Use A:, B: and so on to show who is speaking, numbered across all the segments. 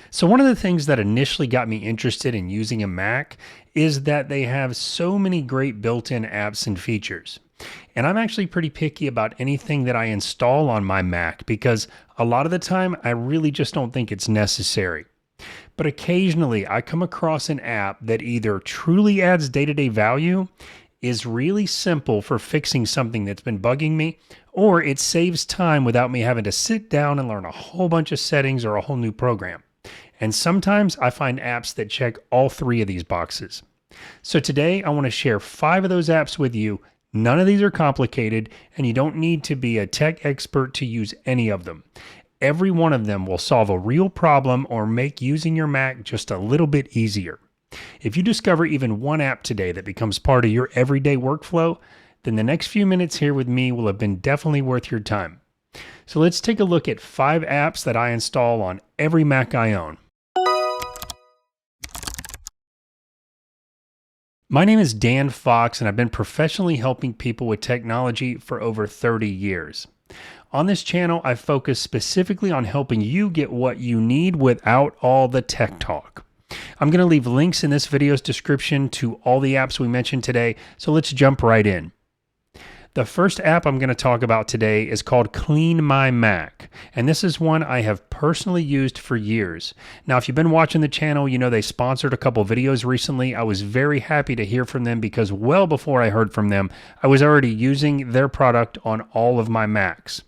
A: So one of the things that initially got me interested in using a Mac is that they have so many great built-in apps and features. And I'm actually pretty picky about anything that I install on my Mac because a lot of the time I really just don't think it's necessary. But occasionally I come across an app that either truly adds day-to-day value, is really simple for fixing something that's been bugging me, or it saves time without me having to sit down and learn a whole bunch of settings or a whole new program. And sometimes I find apps that check all three of these boxes. So today I want to share 5 of those apps with you. None of these are complicated, and you don't need to be a tech expert to use any of them. Every one of them will solve a real problem or make using your Mac just a little bit easier. If you discover even one app today that becomes part of your everyday workflow, then the next few minutes here with me will have been definitely worth your time. So let's take a look at 5 apps that I install on every Mac I own. My name is DANFOX, and I've been professionally helping people with technology for over 30 years. On this channel, I focus specifically on helping you get what you need without all the tech talk. I'm going to leave links in this video's description to all the apps we mentioned today, so let's jump right in. The first app I'm going to talk about today is called Clean My Mac, and this is one I have personally used for years. Now, if you've been watching the channel, you know they sponsored a couple videos recently. I was very happy to hear from them because well before I heard from them, I was already using their product on all of my Macs.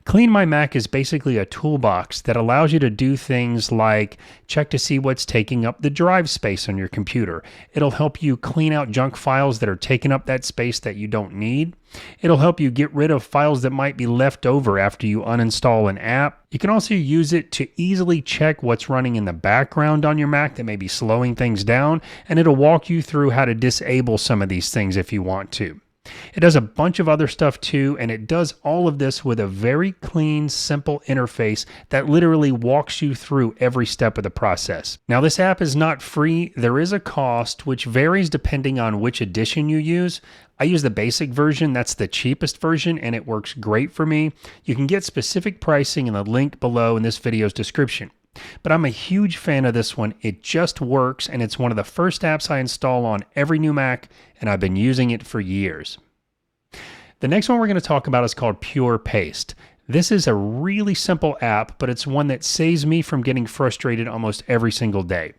A: Clean My Mac is basically a toolbox that allows you to do things like check to see what's taking up the drive space on your computer. It'll help you clean out junk files that are taking up that space that you don't need. It'll help you get rid of files that might be left over after you uninstall an app. You can also use it to easily check what's running in the background on your Mac that may be slowing things down, and it'll walk you through how to disable some of these things if you want to. It does a bunch of other stuff too, and it does all of this with a very clean, simple interface that literally walks you through every step of the process. Now, this app is not free. There is a cost, which varies depending on which edition you use. I use the basic version. That's the cheapest version, and it works great for me. You can get specific pricing in the link below in this video's description. But I'm a huge fan of this one. It just works, and it's one of the first apps I install on every new Mac, and I've been using it for years. The next one we're going to talk about is called PurePaste. This is a really simple app, but it's one that saves me from getting frustrated almost every single day.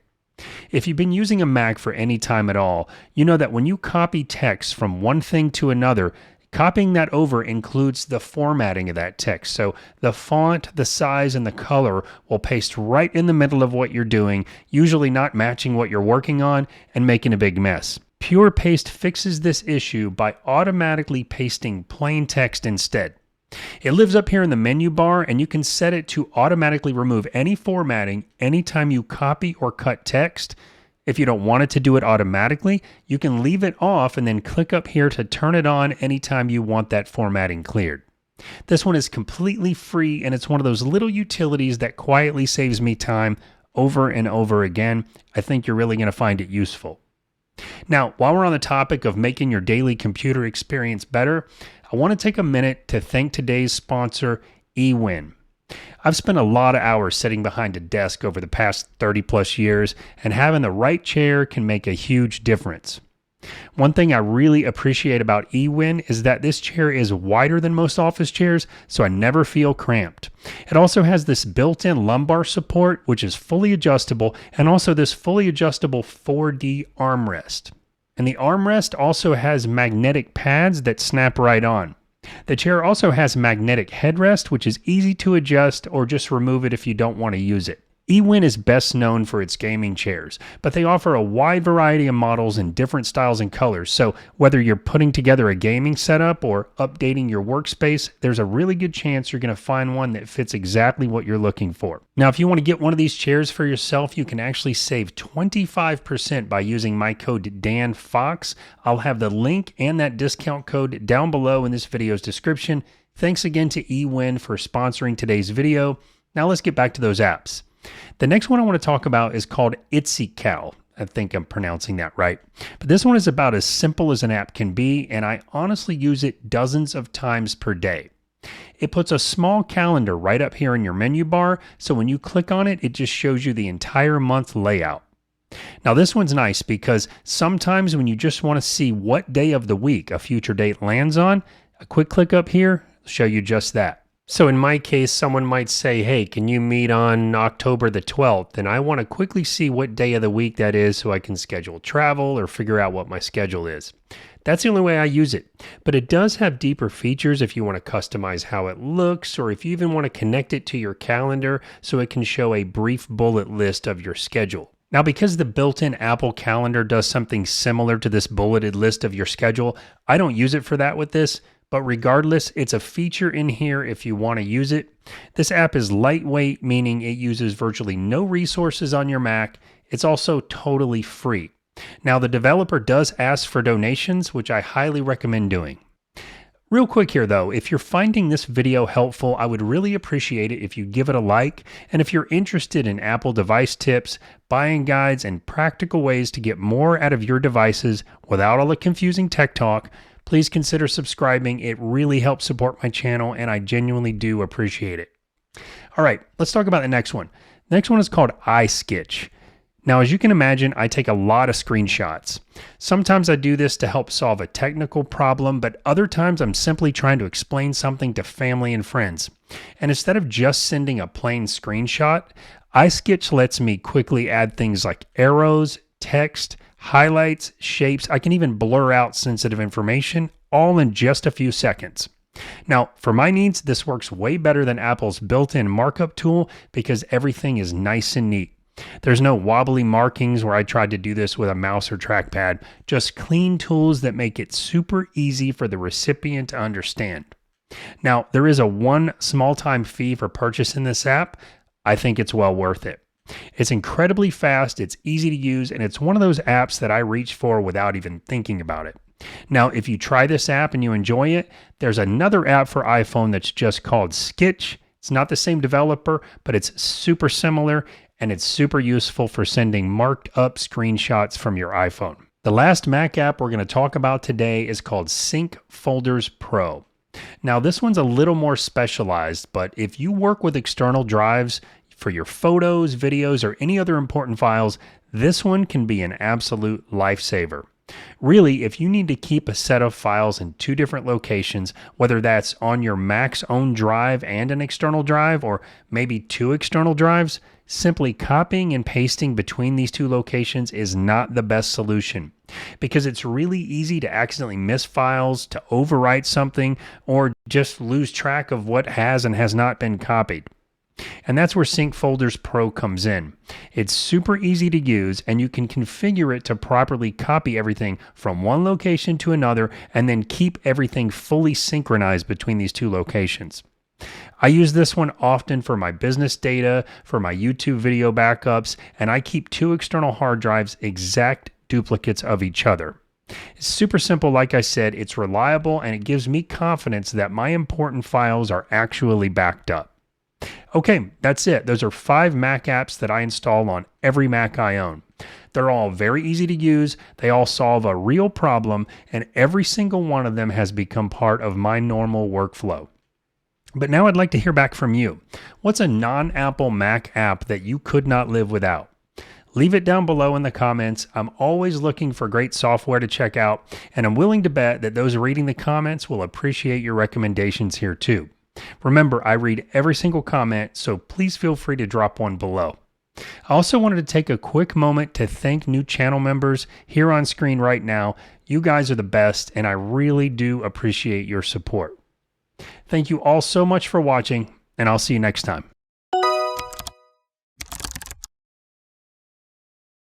A: If you've been using a Mac for any time at all, you know that when you copy text from one thing to another, copying that over includes the formatting of that text. So the font, the size, and the color will paste right in the middle of what you're doing, usually not matching what you're working on and making a big mess. PurePaste fixes this issue by automatically pasting plain text instead. It lives up here in the menu bar, and you can set it to automatically remove any formatting anytime you copy or cut text. If you don't want it to do it automatically, you can leave it off and then click up here to turn it on anytime you want that formatting cleared. This one is completely free, and it's one of those little utilities that quietly saves me time over and over again. I think you're really going to find it useful. Now, while we're on the topic of making your daily computer experience better, I want to take a minute to thank today's sponsor, eWin. I've spent a lot of hours sitting behind a desk over the past 30 plus years, and having the right chair can make a huge difference. One thing I really appreciate about eWin is that this chair is wider than most office chairs, so I never feel cramped. It also has this built-in lumbar support, which is fully adjustable, and also this fully adjustable 4D armrest. And the armrest also has magnetic pads that snap right on. The chair also has magnetic headrest, which is easy to adjust or just remove it if you don't want to use it. eWin is best known for its gaming chairs, but they offer a wide variety of models in different styles and colors, so whether you're putting together a gaming setup or updating your workspace, there's a really good chance you're going to find one that fits exactly what you're looking for. Now, if you want to get one of these chairs for yourself, you can actually save 25% by using my code DANFOX. I'll have the link and that discount code down below in this video's description. Thanks again to eWin for sponsoring today's video. Now let's get back to those apps. The next one I want to talk about is called ItsyCal. I think I'm pronouncing that right. But this one is about as simple as an app can be, and I honestly use it dozens of times per day. It puts a small calendar right up here in your menu bar, so when you click on it, it just shows you the entire month layout. Now this one's nice because sometimes when you just want to see what day of the week a future date lands on, a quick click up here will show you just that. So in my case, someone might say, hey, can you meet on October the 12th? And I want to quickly see what day of the week that is so I can schedule travel or figure out what my schedule is. That's the only way I use it. But it does have deeper features if you want to customize how it looks, or if you even want to connect it to your calendar so it can show a brief bullet list of your schedule. Now, because the built-in Apple Calendar does something similar to this bulleted list of your schedule, I don't use it for that with this. But regardless, it's a feature in here if you want to use it. This app is lightweight, meaning it uses virtually no resources on your Mac. It's also totally free. Now, the developer does ask for donations, which I highly recommend doing. Real quick here though, if you're finding this video helpful, I would really appreciate it if you give it a like. And if you're interested in Apple device tips, buying guides, and practical ways to get more out of your devices without all the confusing tech talk, please consider subscribing. It really helps support my channel, and I genuinely do appreciate it. All right, let's talk about the next one. The next one is called iSkitch. Now, as you can imagine, I take a lot of screenshots. Sometimes I do this to help solve a technical problem, but other times I'm simply trying to explain something to family and friends. And instead of just sending a plain screenshot, iSkitch lets me quickly add things like arrows, text, highlights, shapes. I can even blur out sensitive information, all in just a few seconds. Now, for my needs, this works way better than Apple's built-in markup tool because everything is nice and neat. There's no wobbly markings where I tried to do this with a mouse or trackpad, just clean tools that make it super easy for the recipient to understand. Now, there is a one small-time fee for purchasing this app. I think it's well worth it. It's incredibly fast, it's easy to use, and it's one of those apps that I reach for without even thinking about it. Now, if you try this app and you enjoy it, there's another app for iPhone that's just called Skitch. It's not the same developer, but it's super similar, and it's super useful for sending marked up screenshots from your iPhone. The last Mac app we're going to talk about today is called Sync Folders Pro. Now, this one's a little more specialized, but if you work with external drives for your photos, videos, or any other important files, this one can be an absolute lifesaver. Really, if you need to keep a set of files in two different locations, whether that's on your Mac's own drive and an external drive, or maybe two external drives, simply copying and pasting between these two locations is not the best solution because it's really easy to accidentally miss files, to overwrite something, or just lose track of what has and has not been copied. And that's where Sync Folders Pro comes in. It's super easy to use, and you can configure it to properly copy everything from one location to another and then keep everything fully synchronized between these two locations. I use this one often for my business data, for my YouTube video backups, and I keep two external hard drives exact duplicates of each other. It's super simple, like I said, it's reliable, and it gives me confidence that my important files are actually backed up. Okay, that's it. Those are 5 Mac apps that I install on every Mac I own. They're all very easy to use, they all solve a real problem, and every single one of them has become part of my normal workflow. But now I'd like to hear back from you. What's a non-Apple Mac app that you could not live without? Leave it down below in the comments. I'm always looking for great software to check out, and I'm willing to bet that those reading the comments will appreciate your recommendations here too. Remember, I read every single comment, so please feel free to drop one below. I also wanted to take a quick moment to thank new channel members here on screen right now. You guys are the best, and I really do appreciate your support. Thank you all so much for watching, and I'll see you next time.